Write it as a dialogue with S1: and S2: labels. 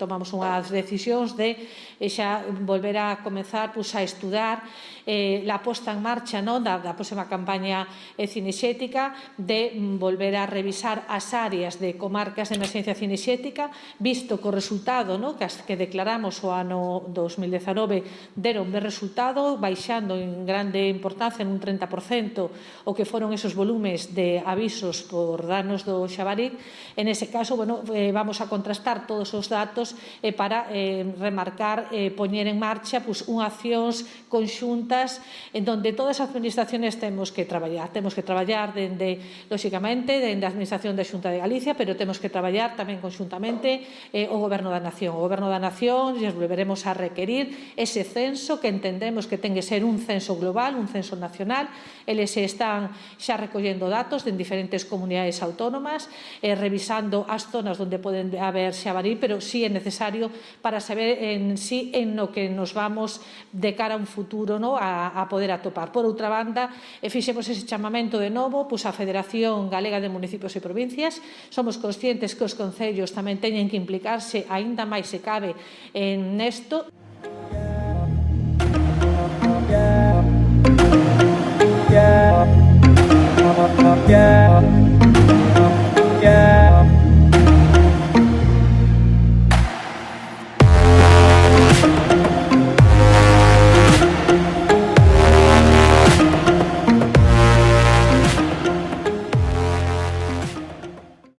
S1: tomamos unhas decisións de xa volver a comezar a estudar a posta en marcha da próxima campaña cinexética, de volver a revisar as áreas de comarcas de emerxencia cinexética, visto que o resultado que declaramos o ano 2019 deron ben resultado, baixando en grande importancia, nun 30%, o que foron esos volumes de avisos por danos do xabarín. En ese caso, vamos a contrastar todos os datos para remarcar, poñer en marcha unhas accións conxuntas en donde todas as administraciones temos que traballar. Temos que traballar lóxicamente, dende a Administración da Xunta de Galicia, pero temos que traballar tamén conxuntamente o Goberno da Nación. O Goberno da Nación lles volveremos a requerir ese censo que entendemos que ten que ser un censo global, un censo nacional. Eles están xa recollendo datos en diferentes comunidades autónomas, revisando as zonas onde poden haber xabarí, pero sí é necesario para saber en no que nos vamos de cara a un futuro a poder atopar. Por outra banda, fixemos ese chamamento de novo á Federación Galega de Municipios e Provincias. Somos conscientes que os concellos tamén teñen que implicarse aínda máis se cabe en isto.